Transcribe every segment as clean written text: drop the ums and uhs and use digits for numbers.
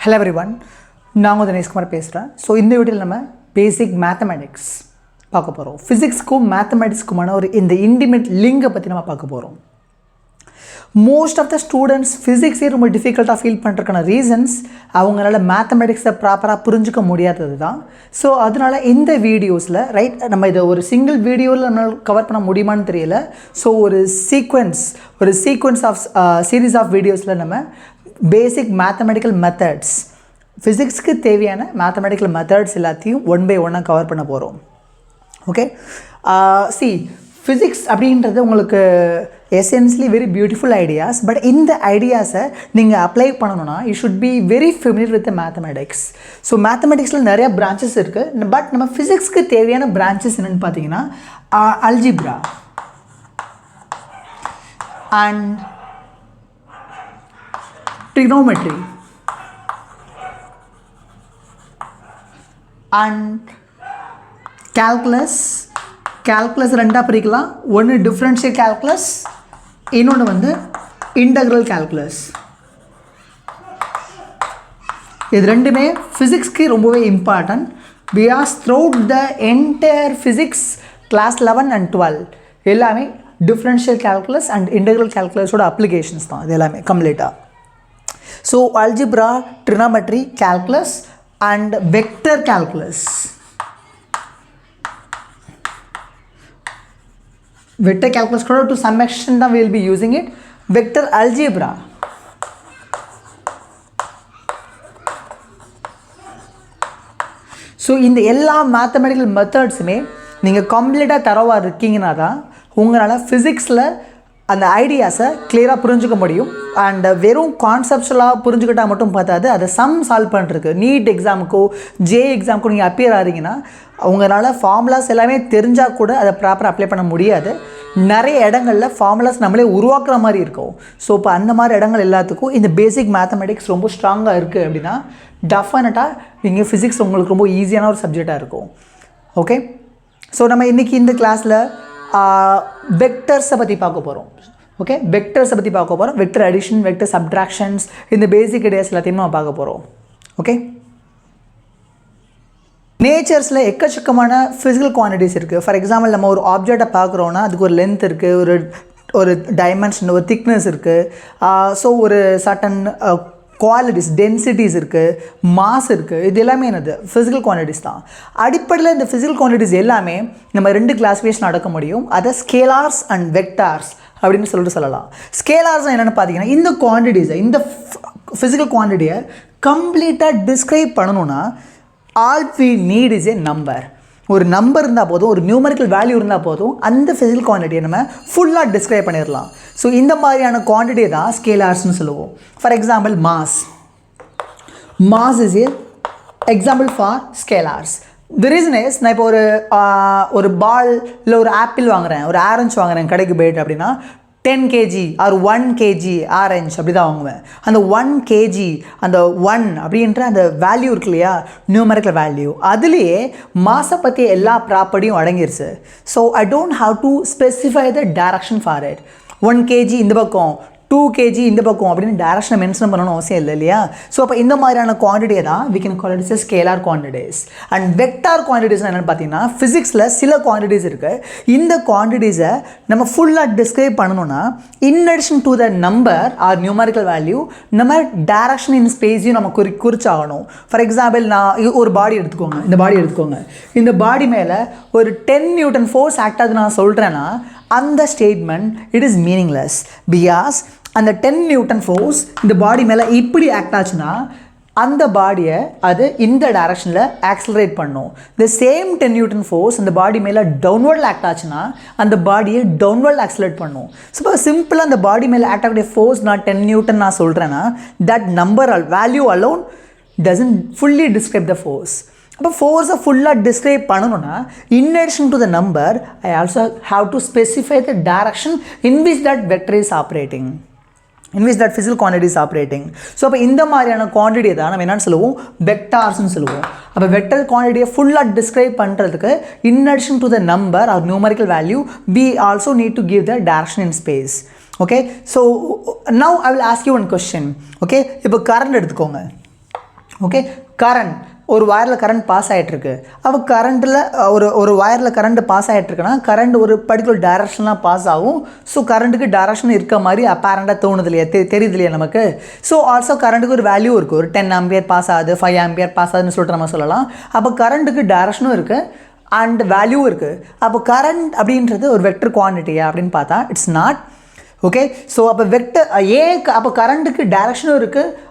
Hello everyone, நான் உங்கள் தினேஷ்குமார் பேசுகிறேன். ஸோ இந்த வீடியோவில் நம்ம பேசிக் மேத்தமெட்டிக்ஸ் பார்க்க போகிறோம். ஃபிசிக்ஸ்க்கும் மேத்தமெட்டிக்ஸ்க்குமான ஒரு இந்த இன்டிமேட் லிங்கை பற்றி நம்ம பார்க்க போகிறோம். மோஸ்ட் ஆஃப் த ஸ்டூடெண்ட்ஸ் ஃபிசிக்ஸே ரொம்ப டிஃபிகல்ட்டாக ஃபீல் பண்ணுறதுக்கான ரீசன்ஸ் அவங்களால மேத்தமெட்டிக்ஸை ப்ராப்பராக புரிஞ்சிக்க முடியாதது தான். ஸோ அதனால் இந்த வீடியோஸில் நம்ம இதை ஒரு சிங்கிள் வீடியோவில் நம்மளால் கவர் பண்ண முடியுமான்னு தெரியல. ஸோ ஒரு சீக்வன்ஸ் ஆஃப் சீரீஸ் ஆஃப் வீடியோஸில் நம்ம பேசிக் மேத்தமெட்டிக்கல் மெத்தட்ஸ், ஃபிசிக்ஸ்க்கு தேவையான மேத்தமெட்டிக்கல் மெத்தட்ஸ் எல்லாத்தையும் ஒன் பை ஒன்னாக கவர் பண்ண போகிறோம். ஓகே, ஃபிசிக்ஸ் அப்படின்றது உங்களுக்கு essentially very beautiful ideas. But இந்த ஐடியாஸை நீங்கள் அப்ளை பண்ணணும்னா you should be very familiar with mathematics. So மேத்தமெட்டிக்ஸில் நிறையா பிரான்ச்சஸ் இருக்குது. பட் நம்ம ஃபிசிக்ஸ்க்கு தேவையான பிரான்ச்சஸ் என்னென்னு பார்த்தீங்கன்னா algebra and trigonometry and calculus ரெண்டாக பிரிக்கலாம். ஒன்று டிஃப்ரென்ஷியல் calculus, இன்னொன்று வந்து இன்டெக்ரல் calculus. இது ரெண்டுமே ஃபிசிக்ஸ்க்கு ரொம்பவே important. Because throughout the entire physics class 11 and 12 எல்லாமே டிஃப்ரென்ஷியல் calculus அண்ட் இன்டெக்ரல் calculusோட அப்ளிகேஷன்ஸ் தான். இது எல்லாமே கம்ப்ளீட்டாக. So algebra, trigonometry, calculus and vector calculus. Vector calculus to some extent we will be using it. Vector algebra. So இந்த எல்லா mathematical methodsமே நீங்கள் கம்ப்ளீட்டாக தரவாக இருக்கீங்கன்னா தான் உங்களால் ஃபிசிக்ஸில் அந்த ஐடியாஸை கிளியராக புரிஞ்சுக்க முடியும். அண்ட் வெறும் கான்செப்ஷுவலாக புரிஞ்சுக்கிட்டால் மட்டும் பார்த்தாது, அதை சால்வ் பண்ணுறதுக்கு நீட் எக்ஸாமுக்கோ எக்ஸாமுக்கோ நீங்கள் அப்பியர் ஆகிறீங்கன்னா உங்களால் ஃபார்முலாஸ் எல்லாமே தெரிஞ்சால் கூட அதை ப்ராப்பராக அப்ளை பண்ண முடியாது. நிறைய இடங்களில் ஃபார்முலாஸ் நம்மளே உருவாக்குற மாதிரி இருக்கும். ஸோ இப்போ அந்த மாதிரி இடங்கள் எல்லாத்துக்கும் இந்த பேசிக் மேத்தமெட்டிக்ஸ் ரொம்ப ஸ்ட்ராங்காக இருக்குது அப்படின்னா டெஃபினட்டாக நீங்கள் ஃபிசிக்ஸ் உங்களுக்கு ரொம்ப ஈஸியான ஒரு சப்ஜெக்டாக இருக்கும். ஓகே, ஸோ நம்ம இன்றைக்கி இந்த கிளாஸில் வெக்டர்ஸை பற்றி பார்க்க போகிறோம். ஓகே, வெக்டர்ஸை பற்றி பார்க்க போகிறோம். வெக்டர் அடிஷன், வெக்டர் சப்ட்ராக்ஷன்ஸ், இந்த பேசிக் ஐடியாஸ் எல்லாத்தையும் நம்ம பார்க்க போகிறோம். ஓகே, நேச்சர்ஸில் எக்கச்சக்கமான ஃபிசிக்கல் குவான்டிட்டிஸ் இருக்குது. ஃபார் எக்ஸாம்பிள் நம்ம ஒரு ஆப்ஜெக்டை பார்க்குறோன்னா அதுக்கு ஒரு லென்த் இருக்குது, ஒரு டைமென்ஷன், ஒரு திக்னஸ் இருக்குது. ஸோ ஒரு சர்டன் குவாலிட்டிஸ், டென்சிட்டிஸ் இருக்குது, மாஸ் இருக்குது. இது எல்லாமே என்னது ஃபிசிக்கல் குவான்டிட்டிஸ் தான். அடிப்படையில் இந்த ஃபிசிக்கல் குவான்டிட்டிஸ் எல்லாமே நம்ம ரெண்டு கிளாஸிஃபிகேஷன் நடக்க முடியும். அதை ஸ்கேலார்ஸ் அண்ட் வெக்டார்ஸ் அப்படின்னு சொல்லலாம். ஸ்கேலார்ஸ் என்னென்னு பார்த்தீங்கன்னா இந்த குவான்டிட்டிஸை, இந்த ஃபிசிக்கல் குவான்டிட்டியை கம்ப்ளீட்டாக டிஸ்கிரைப் பண்ணணுன்னா all we need is a number. ஒரு நம்பர் இருந்தால் போதும், ஒரு நியூமரிக்கல் வேல்யூ இருந்தால் போதும், அந்த ஃபிசிக்கல் குவான்டிட்டியை நம்ம ஃபுல்லாக டிஸ்கிரைப் பண்ணிடலாம். ஸோ இந்த மாதிரியான குவான்டிட்டியை தான் ஸ்கேலார்ஸ்னு சொல்லுவோம். For example mass is a example for scalars. The reason is, நான் இப்போ ஒரு பால் இல்லை ஒரு ஆப்பிள் வாங்குகிறேன், ஒரு ஆரஞ்சு வாங்குகிறேன் கடைக்கு போய்ட்டு அப்படின்னா 10 kg ஆர் 1 kg ஆரஞ்சு அப்படி தான் வாங்குவேன். அந்த 1 kg, அந்த 1 அப்படின்ற அந்த வேல்யூ இருக்கு இல்லையா, நியூமரிக்கல் வேல்யூ, அதுலேயே மாஸை பற்றி எல்லா ப்ராப்பர்ட்டியும் அடங்கிருச்சு. So I don't have to specify the direction for it. 1 kg இந்த பக்கம், 2 kg இந்த பக்கம் அப்படின்னு டைரக்ஷனை மென்ஷன் பண்ணணும் அவசியம் இல்லை இல்லையா. ஸோ அப்போ இந்த மாதிரியான குவான்டிட்டியை தான் we can call it as scalar quantities. And vector quantities என்னென்னு பார்த்தீங்கன்னா ஃபிசிக்ஸில் சில குவான்டிட்டிஸ் இருக்குது. இந்த குவான்டிட்டிஸை நம்ம ஃபுல்லாக டிஸ்கிரைப் பண்ணணும்னா in addition to the number or numerical value நம்ம டைரக்ஷன் இன் ஸ்பேஸையும் நம்ம குறிச்சாகணும். ஃபார் எக்ஸாம்பிள் நான் ஒரு பாடி எடுத்துக்கோங்க, இந்த பாடி மேலே ஒரு 10 Newton ஃபோர்ஸ் ஆக்ட் ஆகுது நான் சொல்கிறேன்னா அந்த statement it is meaningless. Because அந்த 10 Newton ஃபோர்ஸ் இந்த பாடி மேலே இப்படி ஆக்ட் ஆச்சுன்னா அந்த பாடியை அது இந்த டைரக்ஷனில் ஆக்சலரேட் பண்ணும். த சேம் 10 Newton ஃபோர்ஸ் அந்த பாடி மேலே டவுன்வர்டில் ஆக்ட் ஆச்சுன்னா அந்த பாடியை டவுன்வர்ட் ஆக்சலரேட் பண்ணும். ஸோ இப்போ சிம்பிளாக அந்த பாடி மேலே ஆக்ட் ஆகக்கூடிய ஃபோர்ஸ் நான் 10 Newton நான் சொல்கிறேன்னா that number value alone doesn't fully describe the force. அப்போ ஃபோர்ஸை ஃபுல்லாக டிஸ்கிரைப் பண்ணணும்னா in addition to the number I also have to specify the direction in which that vector is operating, in which that physical quantity is operating. So அப்போ இந்த மாதிரியான குவான்டிட்டியை தான் நம்ம என்னென்னு சொல்லுவோம், வெக்டார்ஸ்னு சொல்லுவோம். அப்போ வெக்டர் குவான்டிட்டியை ஃபுல்லாக டிஸ்கிரைப் பண்ணுறதுக்கு in addition to the number or numerical value we also need to give the direction in space. Okay, so now I will ask you one question. Okay, இப்போ கரண்ட் எடுத்துக்கோங்க. ஓகே. கரண்ட், ஒரு வயரில் current pass ஆகிட்டுருக்கு. அப்போ கரண்ட்டில் ஒரு வயரில் current pass ஆகிட்டுருக்குன்னா current ஒரு particular டைரக்ஷன்லாம் pass ஆகும். So கரண்ட்டுக்கு direction இருக்க மாதிரி அப்பேரண்டாக தோணுது இல்லையா, தெரியுது இல்லையா நமக்கு. ஸோ ஆல்சோ கரண்ட்டுக்கு ஒரு வேல்யூ இருக்குது. ஒரு 10 ஆம்பியர் பாஸ் ஆகுது, 5 ஆம்பியர் பாஸ் ஆகுதுன்னு சொல்லிட்டு நம்ம சொல்லலாம். அப்போ கரண்ட்டுக்கு டைரக்ஷனும் இருக்குது அண்ட் வேல்யூ இருக்குது. அப்போ கரண்ட் அப்படின்றது ஒரு வெக்டர் குவான்டிட்டியா அப்படின்னு பார்த்தா இட்ஸ் நாட். ஓகே. ஸோ அப்போ வெக்டர் அப்போ கரண்ட்டுக்கு டைரக்ஷனும் இருக்குது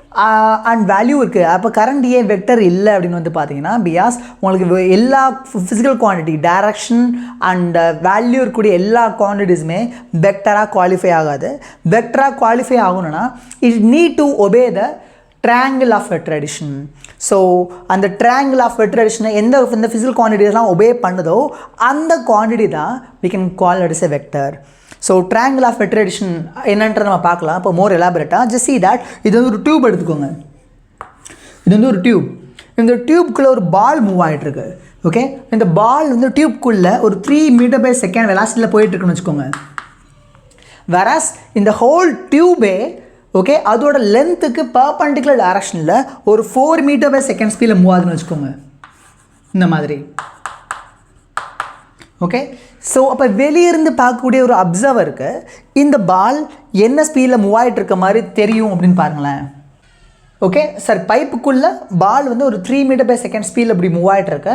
அண்ட் வேல்யூ இருக்குது. அப்போ கரண்ட் ஏன் வெக்டர் இல்லை அப்படின்னு வந்து பார்த்தீங்கன்னா, பிகாஸ் உங்களுக்கு எல்லா physical quantity direction and value இருக்கக்கூடிய எல்லா குவான்டிட்டிஸுமே வெக்டராக குவாலிஃபை ஆகாது. வெக்டராக குவாலிஃபை ஆகணும்னா it need to obey the triangle of vector addition. So அந்த ட்ரையாங்கிள் ஆஃப் வெக்டர் அடிஷனை இந்த ஃபிசிக்கல் குவான்டிட்டிஸ்லாம் ஒபே பண்ணுதோ அந்த குவான்டிட்டி தான் we can call it as a vector. So triangle of vector addition என்னன்றதை நம்ம பார்க்கலாம். இப்போ மோர் எலாபரேட்டாக ஜஸ்ட் see that இது வந்து ஒரு டியூப் எடுத்துக்கோங்க. இது வந்து ஒரு டியூப். இந்த டியூப்குள்ளே ஒரு பால் மூவ் ஆகிட்டுருக்கு. ஓகே. இந்த பால் வந்து டியூப்குள்ளே ஒரு 3 மீட்டர் பை செகண்ட் வெலாசிட்டியில் போயிட்டுருக்குன்னு வச்சுக்கோங்க. வேராஸ் இந்த ஹோல் டியூபே ஓகே அதோட லென்த்துக்கு பர்பெண்டிகுலர் டைரக்ஷனில் ஒரு 4 மீட்டர் பை செகண்ட் ஸ்பீடில் மூவ் ஆகுதுன்னு வச்சுக்கோங்க. இந்த மாதிரி. ஓகே. ஸோ அப்போ வெளியிருந்து பார்க்கக்கூடிய ஒரு அப்சர்வருக்கு இந்த பால் என்ன ஸ்பீடில் மூவ் ஆகிட்டு இருக்க மாதிரி தெரியும் அப்படின்னு பாருங்களேன். ஓகே சார், பைப்புக்குள்ளே பால் வந்து ஒரு 3 மீட்டர் பை செகண்ட் ஸ்பீடில் இப்படி மூவ் ஆகிட்டு இருக்கு.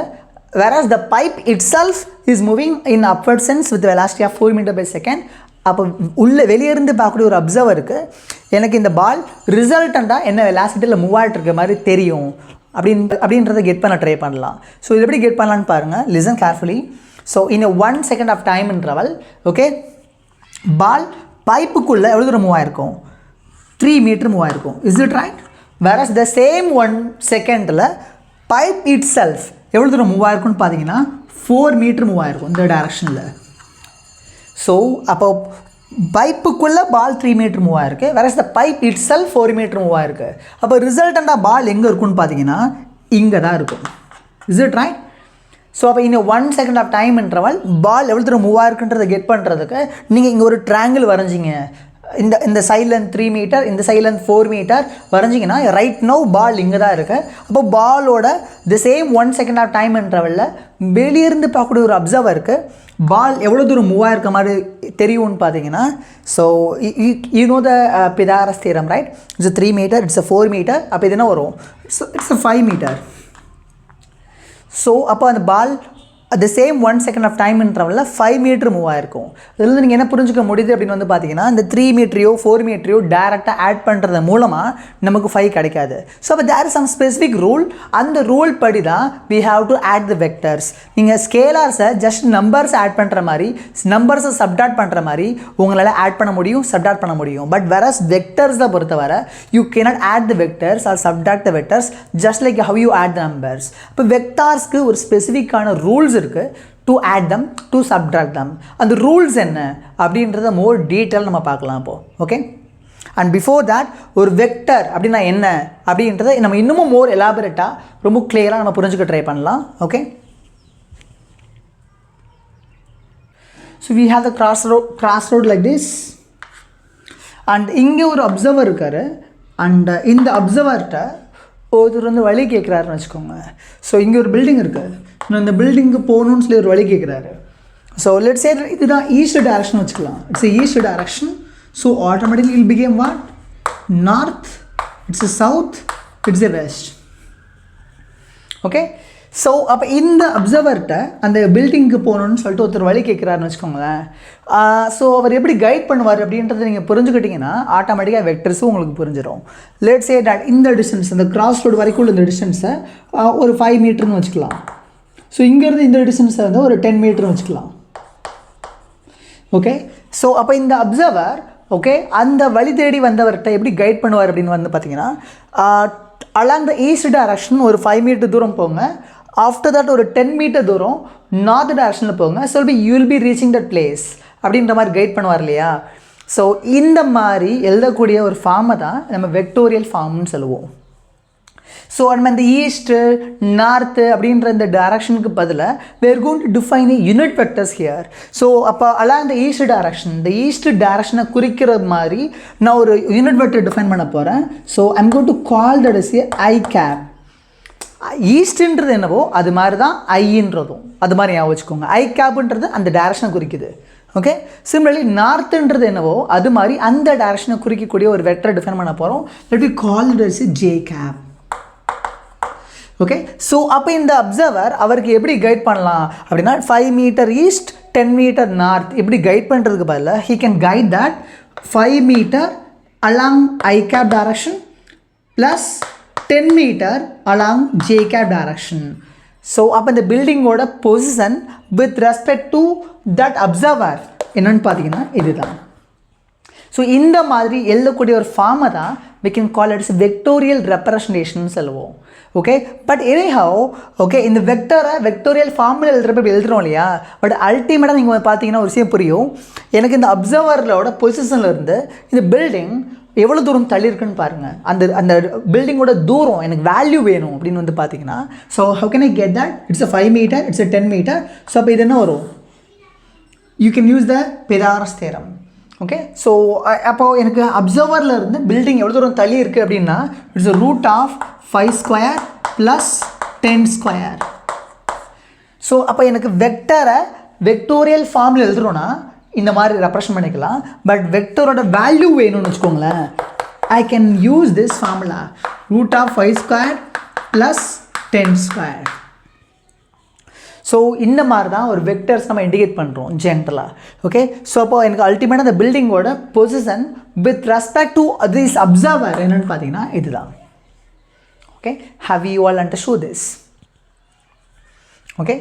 whereas the pipe itself is moving in upward sense with the velocity of 4 meter by second. அப்போ வெளியிருந்து பார்க்கக்கூடிய ஒரு அப்சர்வருக்கு எனக்கு இந்த பால் ரிசல்டண்ட்டாக என்ன வெலாசிட்டியில் மூவ் ஆகிட்டு இருக்க மாதிரி தெரியும் அப்படின்றத கெட் பண்ண ட்ரை பண்ணலாம். ஸோ இது எப்படி கெட் பண்ணலான்னு பாருங்கள். Listen carefully. So in 1 second of time interval okay ball பைப்புக்குள்ளே எவ்வளோ தூரம் மூவ் ஆகிருக்கும்? 3 மீட்டர் மூவ் ஆகிருக்கும். Is it right? whereas the same 1 secondல பைப் இட் செல்ஃப் எவ்வளோ தூரம் மூவ் ஆகிருக்குன்னு பார்த்தீங்கன்னா 4 மீட்டர் மூவ் ஆகிருக்கும் இந்த டைரக்ஷனில். ஸோ அப்போ பைப்புக்குள்ளே பால் 3 மீட்டர் மூவ் ஆகிருக்கு. whereas the pipe itself 4 metre move ஆகிருக்கு. அப்போ ரிசல்டண்ட்டாக பால் எங்கே இருக்குன்னு பார்த்தீங்கன்னா இங்கே தான் இருக்கும். Is it right? ஸோ அப்போ இன்னும் 1 second of time interval பால் எவ்வளோ தூரம் மூவ் ஆகிருக்குன்றதை கெட் பண்ணுறதுக்கு நீங்கள் இங்கே ஒரு ட்ரையாங்கிள் வரைஞ்சிங்க. இந்த சைட்லேருந்து 3 மீட்டர், இந்த சைட்லேருந்து 4 மீட்டர் வரைஞ்சிங்கன்னா ரைட் நோ பால் இங்கே தான் இருக்குது. அப்போ பாலோட the same 1 second of time intervalல வெளியிருந்து பார்க்கக்கூடிய ஒரு அப்சர்வருக்கு பால் எவ்வளோ தூரம் மூவ் ஆகிருக்க மாதிரி தெரியும்னு பார்த்தீங்கன்னா, so you know the Pythagoras theorem right? It's 3 metre, it's 4 metre. அப்போ இது என்ன வரும்? It's 5 metre. ஸோ அப்போ அந்த ball the same 1 second of time interval 5 metre move ஆகிருக்கும். இதில் நீங்கள் என்ன புரிஞ்சுக்க முடியுது அப்படின்னு வந்து பார்த்தீங்கன்னா, இந்த 3 மீட்டரையோ 4 மீட்டரையோ டேரெக்டாக ஆட் பண்ணுறது மூலமாக நமக்கு 5 கிடைக்காது. ஸோ அப்போ there is some specific rule. அந்த ரூல் படி தான் we have to add the vectors. நீங்கள் ஸ்கேலார்ஸை ஜஸ்ட் நம்பர்ஸ் ஆட் பண்ணுற மாதிரி, நம்பர்ஸை சப்டாக்ட் பண்ணுற மாதிரி உங்களால் ஆட் பண்ண முடியும், சப்டாக்ட் பண்ண முடியும். பட் whereas வெக்டர்ஸை பொறுத்தவரை you cannot add the vectors or subtract the vectors just like how you add the numbers. இப்போ வெக்டார்ஸ்க்கு ஒரு ஸ்பெசிஃபிக்கான rules to add them, to subtract them. அந்த ரூல்ஸ் என்ன அப்படின்றத மோர் டீட்டெயில் நம்ம பார்க்கலாம் இப்போ. ஓகே. அண்ட் பிஃபோர் தட் ஒரு வெக்டர் அப்படின்னா என்ன அப்படின்றத நம்ம இன்னமும் மோர் எலாபரேட்டாக ரொம்ப கிளியராக நம்ம புரிஞ்சுக்க ட்ரை பண்ணலாம். Okay. So we have the crossroad like this. And இங்கே ஒரு அப்சர்வர் இருக்கார். அண்ட் இந்த அப்சர்வர்கிட்ட ஒருத்தர் வந்து வழி கேட்குறாருன்னு வச்சுக்கோங்க. ஸோ இங்கே ஒரு பில்டிங் இருக்குது. நான் இந்த பில்டிங்கு போகணுன்னு சொல்லி ஒரு வழி கேட்குறாரு. ஸோ லெட்ஸ் சே இதுதான் ஈஸ்ட் டைரக்ஷன் வச்சுக்கலாம். It's east direction. So automatically will become what? North. It's south. It's west. Okay. So அப்போ இந்த அப்சர்வர்கிட்ட அந்த பில்டிங்க்கு போகணுன்னு சொல்லிட்டு ஒருத்தர் வழி கேட்குறாருன்னு வச்சுக்கோங்களேன். ஸோ அவர் எப்படி கைட் பண்ணுவார் அப்படின்றத நீங்கள் புரிஞ்சுக்கிட்டிங்கன்னா ஆட்டோமேட்டிக்காக வெக்டர்ஸும் உங்களுக்கு புரிஞ்சிடும். லெட்ஸ் சே தட் இந்த டிஸ்டன்ஸ், இந்த கிராஸ் ரோடு வரைக்கும் உள்ள இந்த டிஸ்டன்ஸை ஒரு 5 மீட்டர்னு வச்சுக்கலாம். ஸோ இங்கேருந்து இந்த டிஸ்டன்ஸை வந்து ஒரு 10 மீட்டர்னு வச்சுக்கலாம். ஓகே. ஸோ அப்போ இந்த அப்சர்வர் ஓகே அந்த வழி தேடி வந்தவர்கிட்ட எப்படி கைட் பண்ணுவார் அப்படின்னு வந்து பார்த்தீங்கன்னா, அலாங் த ஈஸ்ட் டைரக்ஷன் ஒரு 5 மீட்டர் தூரம் போங்க. ஆஃப்டர் தட் ஒரு 10 மீட்டர் தூரம் நார்த் டைரக்ஷனில் போங்க. So you will be reaching that place அப்படின்ற மாதிரி கைட் பண்ணுவார் இல்லையா? ஸோ இந்த மாதிரி எழுதக்கூடிய ஒரு ஃபார்மை தான் நம்ம வெக்டோரியல் ஃபார்ம்னு சொல்லுவோம். ஸோ நம்ம இந்த ஈஸ்ட்டு நார்த்து அப்படின்ற இந்த டைரக்ஷனுக்கு பதிலாக we are going to define a unit vectors here. So அப்போ அலாங் த ஈஸ்ட் டைரக்ஷன், இந்த ஈஸ்ட் டைரக்ஷனை குறிக்கிற மாதிரி நான் ஒரு யூனிட் வெக்டர் டிஃபைன் பண்ண போகிறேன். So I'm going to call that as a I cap. ஈஸ்ட்ன்றது என்னவோ அது மாதிரி தான் ஐன்றதும் அது மாதிரி ஞாபகம் வச்சுக்கோங்க. ஐ கேப்ன்றது அந்த டைரக்ஷனை குறிக்குது. ஓகே, சிமிலர்லி நார்த்துன்றது என்னவோ அது மாதிரி அந்த டைரக்ஷனை குறிக்கக்கூடிய ஒரு வெக்டரை டிஃபைன் பண்ண போகிறோம். Let we call it as J cap. Okay, so அப்போ இந்த அப்சர்வர் அவருக்கு எப்படி கைட் பண்ணலாம் அப்படின்னா 5 மீட்டர் ஈஸ்ட் 10 மீட்டர் நார்த் இப்படி கைட் பண்ணுறதுக்கு பதிலாக he can guide that 5 metre along I cap direction plus 10 metre along J cap direction. So அப்போ இந்த பில்டிங்கோட position with respect to that observer என்னன்னு பார்த்தீங்கன்னா இதுதான். ஸோ இந்த மாதிரி எழுதக்கூடிய ஒரு ஃபார்மை தான் we can call it as vectorial representation சொல்லுவோம். ஓகே, பட் எனிஹவ் ஓகே இந்த வெக்டோரியல் ஃபார்மில் எழுதுறப்ப எழுதுறோம் இல்லையா, பட் அல்டிமேட்டாக நீங்கள் பார்த்தீங்கன்னா ஒரு விஷயம் புரியும். எனக்கு இந்த அப்சர்வரோட பொசிஷனில் இருந்து இந்த பில்டிங் எவ்வளோ தூரம் தள்ளி இருக்குன்னு பாருங்கள். அந்த பில்டிங்கோட தூரம் எனக்கு வேல்யூ வேணும் அப்படின்னு வந்து பார்த்தீங்கன்னா, so how can I get that? It's a 5 metre, it's a 10 metre. So அப்போ இது என்ன வரும்? You can use the Pythagoras theorem. Okay, so அப்போது எனக்கு அப்சர்வரில் இருந்து பில்டிங் எவ்வளோ தூரம் தள்ளி இருக்குது அப்படின்னா it's root of 5 square plus 10 square. So அப்போ எனக்கு வெக்டோரியல் ஃபார்மில் எழுதுறோன்னா இந்த மாதிரி ரெப்ரசன்ட் பண்ணிக்கலாம். பட் வெக்டரோட வேல்யூ வேணும்னு வச்சுக்கோங்களேன், I can use this formula root of 5 square plus 10 square. So இந்த மாதிரி தான் ஒரு வெக்டர்ஸ் நம்ம இண்டிகேட் பண்ணுறோம் ஜென்ரலாக. ஓகே, ஸோ அப்போ எனக்கு அல்டிமேட்டாக அந்த பில்டிங்கோட position with respect to this observer என்னென்னு பார்த்தீங்கன்னா இதுதான். Okay, have you all understood this? Okay.